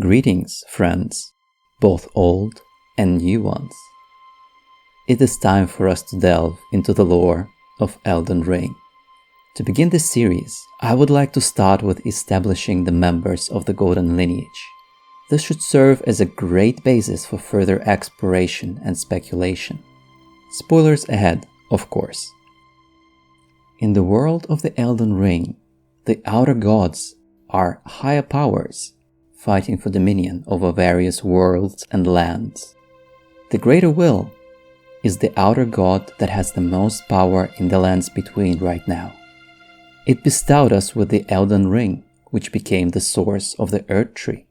Greetings, friends, both old and new ones. It is time for us to delve into the lore of Elden Ring. To begin this series, I would like to start with establishing the members of the Golden Lineage. This should serve as a great basis for further exploration and speculation. Spoilers ahead, of course. In the world of the Elden Ring, the outer gods are higher powers fighting for dominion over various worlds and lands. The Greater Will is the outer god that has the most power in the lands between right now. It bestowed us with the Elden Ring, which became the source of the Erdtree.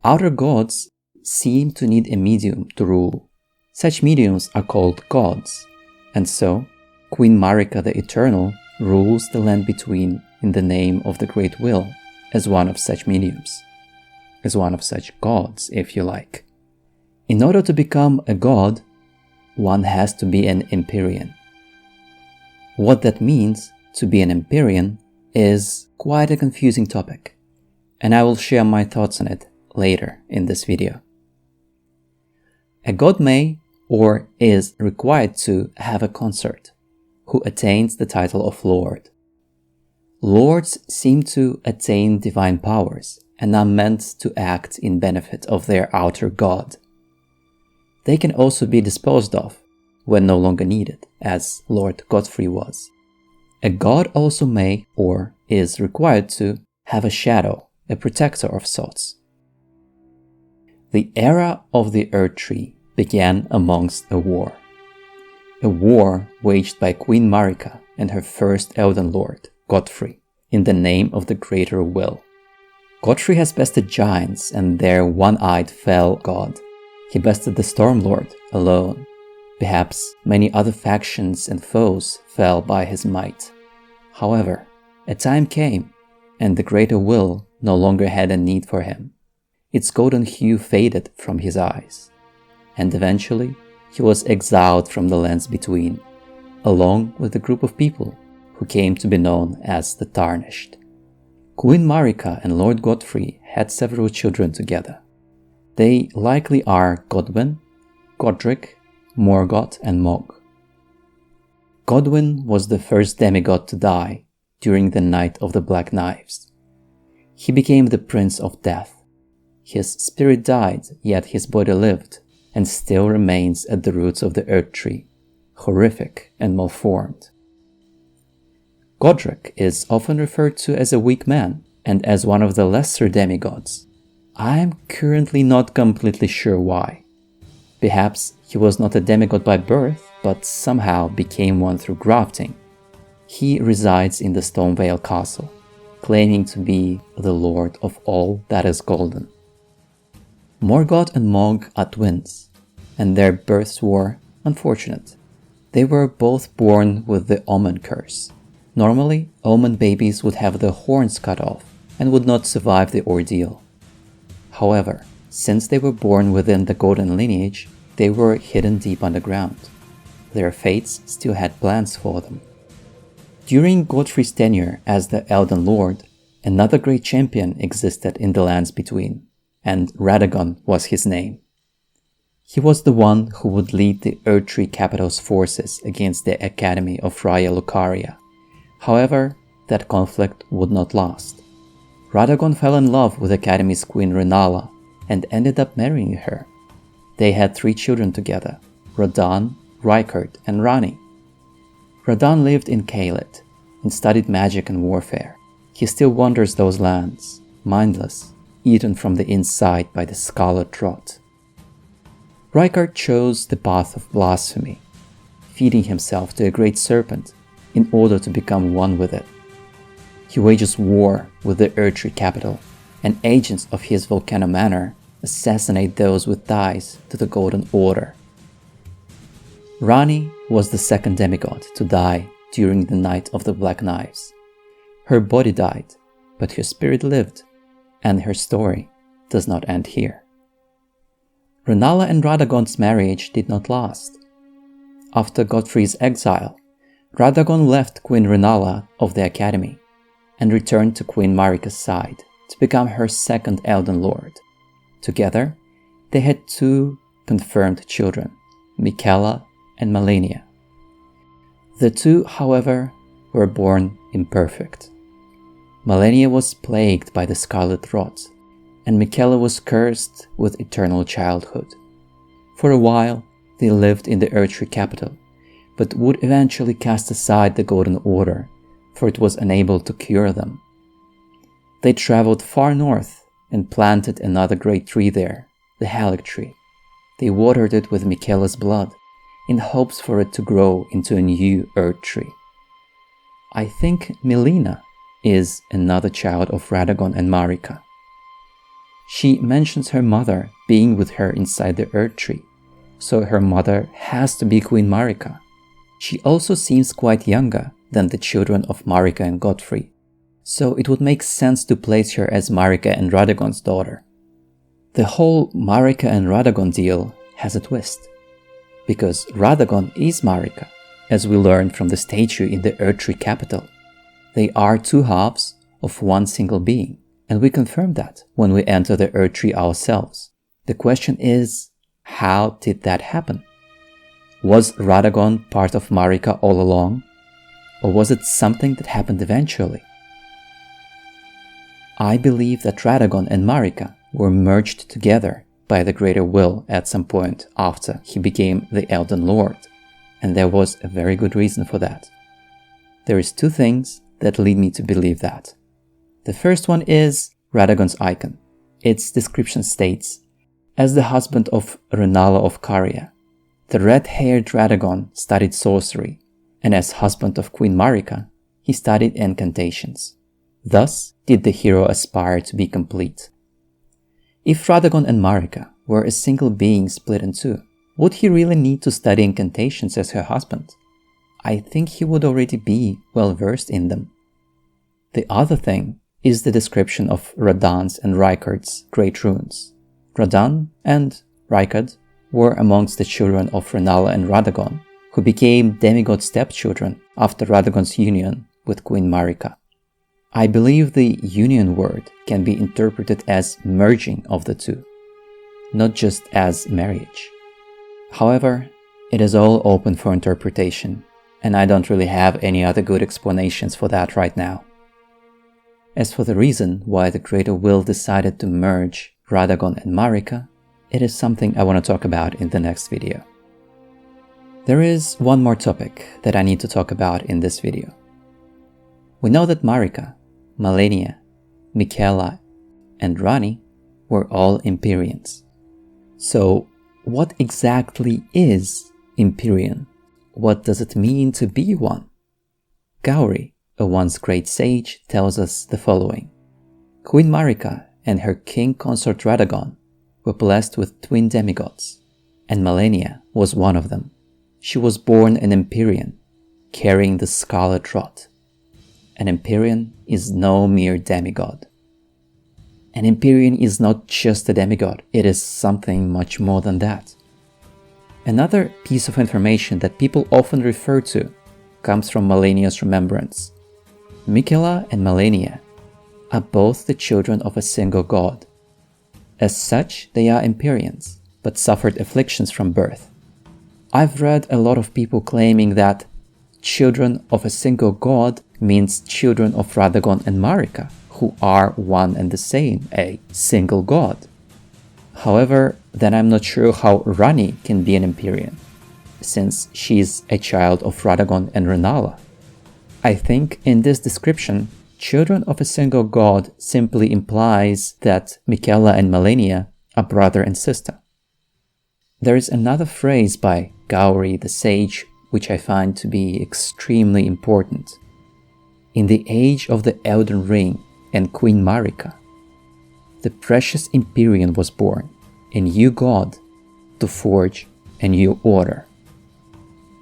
Outer gods seem to need a medium to rule. Such mediums are called gods, and so Queen Marika the Eternal rules the land between in the name of the Great Will as one of such mediums. As one of such gods, if you like. In order to become a god, one has to be an Empyrean. What that means to be an Empyrean is quite a confusing topic, and I will share my thoughts on it later in this video. A god may or is required to have a consort who attains the title of Lord. Lords seem to attain divine powers and are meant to act in benefit of their outer god. They can also be disposed of when no longer needed, as Lord Godfrey was. A god also may or is required to have a shadow, a protector of sorts. The era of the Erdtree began amongst a war waged by Queen Marika and her first Elden Lord, Godfrey, in the name of the Greater Will. Godfrey has bested giants and their one-eyed fell god. He bested the Stormlord alone. Perhaps many other factions and foes fell by his might. However, a time came, and the Greater Will no longer had a need for him. Its golden hue faded from his eyes, and eventually he was exiled from the lands between, along with a group of people who came to be known as the Tarnished. Queen Marika and Lord Godfrey had several children together. They likely are Godwyn, Godric, Morgoth, and Mog. Godwyn was the first demigod to die during the Night of the Black Knives. He became the Prince of Death. His spirit died, yet his body lived, and still remains at the roots of the Erdtree, horrific and malformed. Godric is often referred to as a weak man and as one of the lesser demigods. I am currently not completely sure why. Perhaps he was not a demigod by birth, but somehow became one through grafting. He resides in the Stonevale Castle, claiming to be the lord of all that is golden. Morgoth and Mog are twins, and their births were unfortunate. They were both born with the Omen curse. Normally, Omen babies would have their horns cut off and would not survive the ordeal. However, since they were born within the Golden Lineage, they were hidden deep underground. Their fates still had plans for them. During Godfrey's tenure as the Elden Lord, another great champion existed in the lands between, and Radagon was his name. He was the one who would lead the Erdtree Capital's forces against the Academy of Raya Lucaria. However, that conflict would not last. Radagon fell in love with Academy's queen Rennala and ended up marrying her. They had 3 children together, Radahn, Rykard, and Ranni. Radahn lived in Caelid and studied magic and warfare. He still wanders those lands, mindless, eaten from the inside by the Scarlet Rot. Rykard chose the path of blasphemy, feeding himself to a great serpent in order to become one with it. He wages war with the Erdtree Capital, and agents of his Volcano Manor assassinate those with ties to the Golden Order. Ranni was the second demigod to die during the Night of the Black Knives. Her body died, but her spirit lived, and her story does not end here. Rennala and Radagon's marriage did not last. After Godfrey's exile, Radagon left Queen Rennala of the Academy and returned to Queen Marika's side to become her second Elden Lord. Together, they had 2 confirmed children, Michaela and Malenia. The 2, however, were born imperfect. Malenia was plagued by the scarlet rot, and Michaela was cursed with eternal childhood. For a while, they lived in the Erdtree Capital, but would eventually cast aside the Golden Order, for it was unable to cure them. They traveled far north and planted another great tree there, the Erdtree. They watered it with Michaela's blood, in hopes for it to grow into a new Erdtree. I think Melina is another child of Radagon and Marika. She mentions her mother being with her inside the Erdtree, so her mother has to be Queen Marika. She also seems quite younger than the children of Marika and Godfrey, so it would make sense to place her as Marika and Radagon's daughter. The whole Marika and Radagon deal has a twist, because Radagon is Marika, as we learned from the statue in the Erdtree Capital. They are 2 halves of one single being, and we confirm that when we enter the Erdtree ourselves. The question is, how did that happen? Was Radagon part of Marika all along, or was it something that happened eventually? I believe that Radagon and Marika were merged together by the Greater Will at some point after he became the Elden Lord, and there was a very good reason for that. There is 2 things that lead me to believe that. The first one is Radagon's icon. Its description states, as the husband of Renala of Caria, the red-haired Radagon studied sorcery, and as husband of Queen Marika, he studied incantations. Thus did the hero aspire to be complete. If Radagon and Marika were a single being split in 2, would he really need to study incantations as her husband? I think he would already be well versed in them. The other thing is the description of Radahn's and Rykard's great runes. Radahn and Rykard were amongst the children of Renala and Radagon, who became demigod stepchildren after Radagon's union with Queen Marika. I believe the union word can be interpreted as merging of the 2, not just as marriage. However, it is all open for interpretation, and I don't really have any other good explanations for that right now. As for the reason why the Greater Will decided to merge Radagon and Marika, it is something I want to talk about in the next video. There is one more topic that I need to talk about in this video. We know that Marika, Malenia, Michaela, and Ranni were all Empyreans. So, what exactly is Empyrean? What does it mean to be one? Gowri, a once great sage, tells us the following. Queen Marika and her king consort Radagon were blessed with twin demigods, and Malenia was one of them. She was born an Empyrean, carrying the scarlet rot. An Empyrean is no mere demigod. An Empyrean is not just a demigod, it is something much more than that. Another piece of information that people often refer to comes from Malenia's remembrance. Michaela and Malenia are both the children of a single god. As such, they are Empyreans, but suffered afflictions from birth. I've read a lot of people claiming that children of a single god means children of Radagon and Marika, who are one and the same, a single god. However, then I'm not sure how Ranni can be an Empyrean, since she's a child of Radagon and Renala. I think in this description, children of a single god simply implies that Michaela and Malenia are brother and sister. There is another phrase by Gowri the sage which I find to be extremely important. In the age of the Elden Ring and Queen Marika, the precious Empyrean was born, a new god, to forge a new order.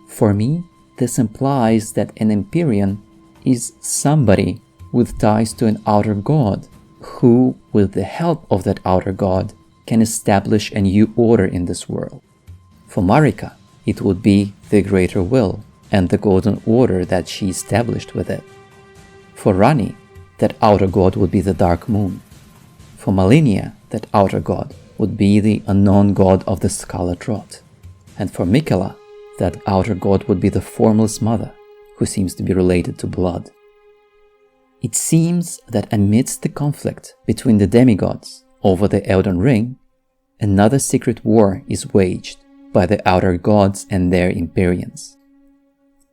For me, this implies that an Empyrean is somebody with ties to an outer god, who, with the help of that outer god, can establish a new order in this world. For Marika, it would be the Greater Will and the Golden Order that she established with it. For Ranni, that outer god would be the Dark Moon. For Malenia, that outer god would be the unknown god of the Scarlet Rot, and for Miquella, that outer god would be the Formless Mother, who seems to be related to blood. It seems that amidst the conflict between the demigods over the Elden Ring, another secret war is waged by the outer gods and their Empyreans.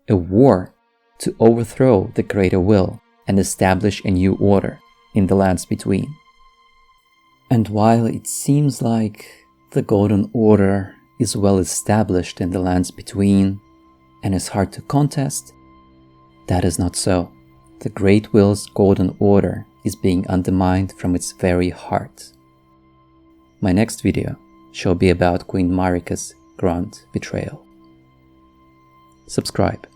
A war to overthrow the greater will and establish a new order in the lands between. And while it seems like the Golden Order is well established in the lands between and is hard to contest, that is not so. The Great Will's Golden Order is being undermined from its very heart. My next video shall be about Queen Marika's grand betrayal. Subscribe.